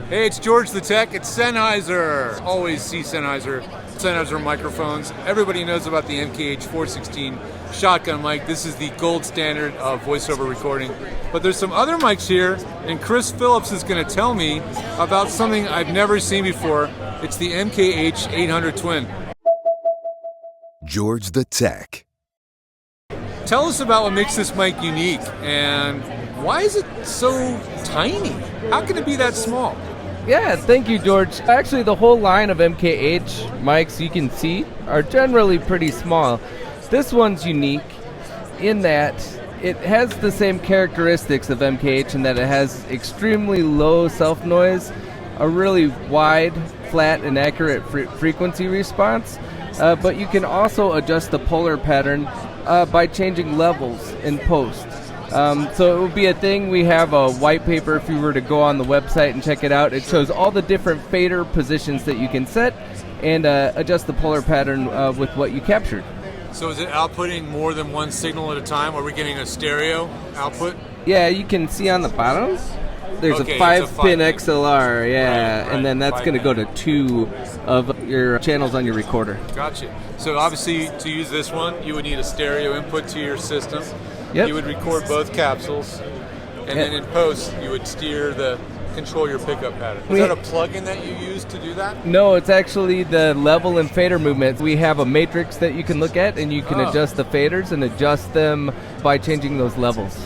Hey, it's George the Tech. It's Sennheiser. Always see Sennheiser. Sennheiser microphones. Everybody knows about the MKH800 shotgun mic. This is the gold standard of voiceover recording. But there's some other mics here, and Chris Phillips is going to tell me about something I've never seen before. It's the MKH800 Twin. George the Tech. Tell us about what makes this mic unique, and why is it so tiny? How can it be that small? Yeah, thank you, George. Actually, the whole line of MKH mics you can see are generally pretty small. This one's unique in that it has the same characteristics of MKH in that it has extremely low self-noise, a really wide, flat, and accurate frequency response, but you can also adjust the polar pattern by changing levels in post. So it would be a thing. We have a white paper if you were to go on the website and check it out. It shows all the different fader positions that you can set and adjust the polar pattern with what you captured. So is it outputting more than one signal at a time? Are we getting a stereo output? Yeah, you can see on the bottom. There's Okay, a 5-pin XLR, yeah, right, and then that's going to go to 2 of your channels on your recorder. Gotcha. So obviously to use this one, you would need a stereo input to your system. Yep. You would record both capsules, and then in post, you would control your pickup pattern. Is that a plugin that you use to do that? No, it's actually the level and fader movements. We have a matrix that you can look at, and you can adjust the faders and adjust them by changing those levels.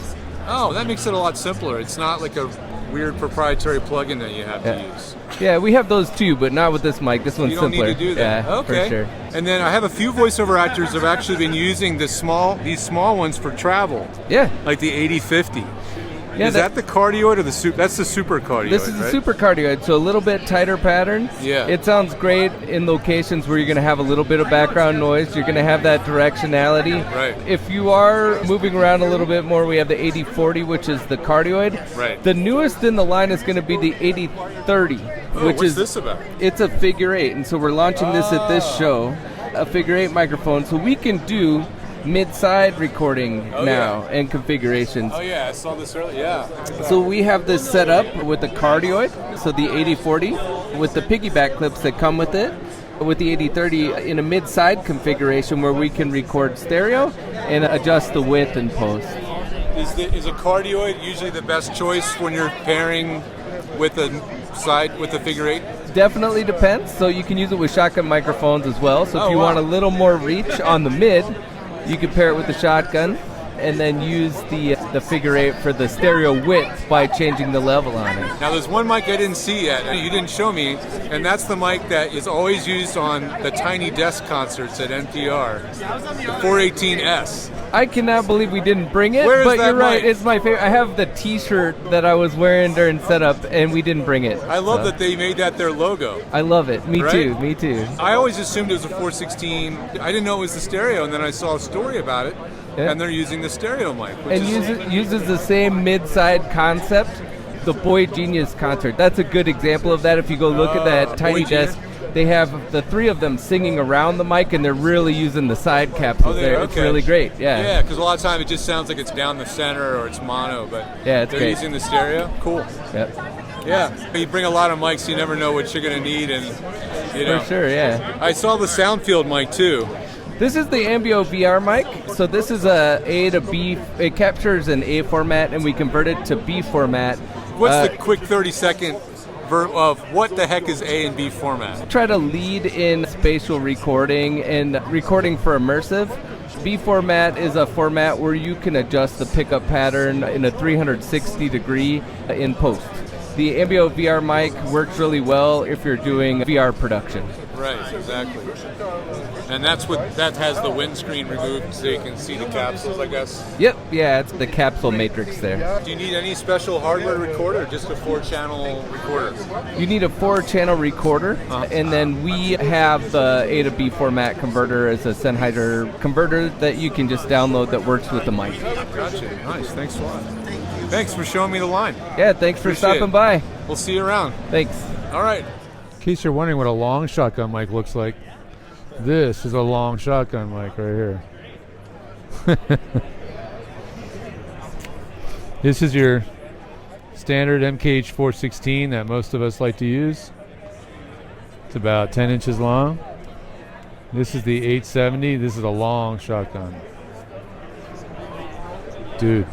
Oh, that makes it a lot simpler. It's not like a weird proprietary plugin that you have to use. Yeah, we have those too, but not with this mic. This one's simpler. You don't need to do that. Yeah, okay. for sure. And then I have a few voiceover actors that have actually been using these small ones for travel. Yeah. Like the 8050. Yeah, is that the cardioid or the super? That's the super cardioid. This is the super cardioid, so a little bit tighter pattern. Yeah. It sounds great in locations where you're going to have a little bit of background noise. You're going to have that directionality. Right. If you are moving around a little bit more, we have the 8040, which is the cardioid. Right. The newest in the line is going to be the 8030, what's this about? It's a figure 8, and so we're launching this at this show, a figure 8 microphone, so we can do mid-side recording and configurations. Oh yeah, I saw this earlier. Yeah. So we have this set up with the cardioid, so the 8040, with the piggyback clips that come with it, with the 8030 in a mid-side configuration where we can record stereo and adjust the width in post. Is a cardioid usually the best choice when you're pairing with a figure 8? Definitely depends. So you can use it with shotgun microphones as well. So if you want a little more reach on the mid, you can pair it with the shotgun and then use the figure 8 for the stereo width by changing the level on it. Now there's one mic I didn't see yet, you didn't show me, and that's the mic that is always used on the Tiny Desk concerts at NPR, the 418S. I cannot believe we didn't bring it, Where is but that you're right, mic? it's my favorite. I have the t-shirt that I was wearing during setup and we didn't bring it. I love that they made that their logo. I love it. Me Right? too, me too. I always assumed it was a 416. I didn't know it was the stereo, and then I saw a story about it, and they're using the stereo mic. And uses the same mid-side concept, the Boy Genius concert. That's a good example of that. If you go look at that Tiny Desk, they have the 3 of them singing around the mic, and they're really using the side capsules there. It's really great. Yeah, because a lot of time it just sounds like it's down the center or it's mono, but it's they're great. using the stereo. Cool. Yep. Yeah, you bring a lot of mics, you never know what you're going to need, and For sure, yeah. I saw the Soundfield mic too. This is the Ambio VR mic. So this is a A to B. It captures an A format, and we convert it to B format. What's the quick 30-second of what the heck is A and B format? Try to lead in spatial recording and recording for immersive. B format is a format where you can adjust the pickup pattern in a 360 degree in post. The Ambio VR mic works really well if you're doing VR production. Right, exactly. And that has the windscreen removed so you can see the capsules, I guess? Yep, yeah, it's the capsule matrix there. Do you need any special hardware recorder or just a 4-channel recorder? You need a 4-channel recorder, and then we have the A to B format converter as a Sennheiser converter that you can just download that works with the mic. Gotcha. Nice. Thanks a lot. Thanks for showing me the line. Yeah, thanks for stopping by. We'll see you around. Thanks. All right. In case you're wondering what a long shotgun mic looks like, this is a long shotgun mic right here. This is your Standard MKH416 that most of us like to use. It's about 10 inches long. This is the 870. This is a long shotgun. Dude.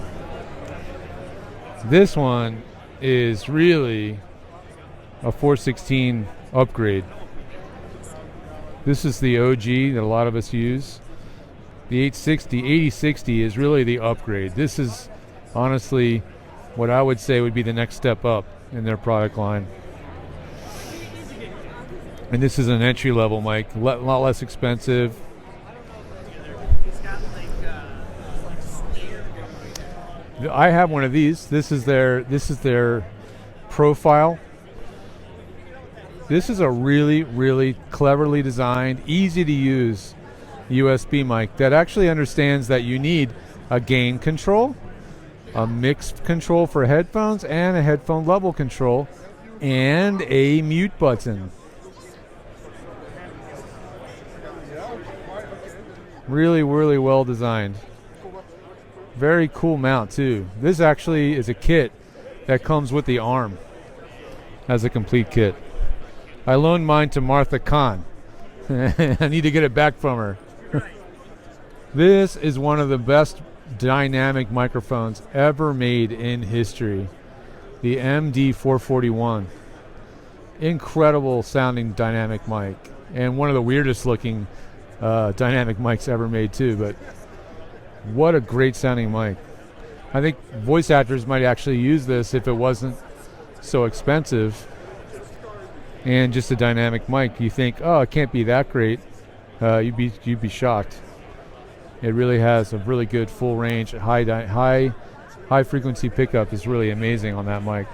This one is really a 416 upgrade. This is the OG that a lot of us use. The 8060 is really the upgrade. This is honestly what I would say would be the next step up in their product line. And this is an entry-level mic, a lot less expensive. I have one of these. This is their profile. This is a really, really cleverly designed, easy to use USB mic that actually understands that you need a gain control, a mix control for headphones, and a headphone level control, and a mute button. Really, really well designed. Very cool mount too. This actually is a kit that comes with the arm as a complete kit. I loaned mine to Martha Kahn. I need to get it back from her. This is one of the best dynamic microphones ever made in history. The MD441. Incredible sounding dynamic mic. And one of the weirdest looking dynamic mics ever made too. But what a great sounding mic. I think voice actors might actually use this if it wasn't so expensive. And just a dynamic mic, you think, oh, it can't be that great. You'd be shocked. It really has a really good full range, high frequency pickup is really amazing on that mic.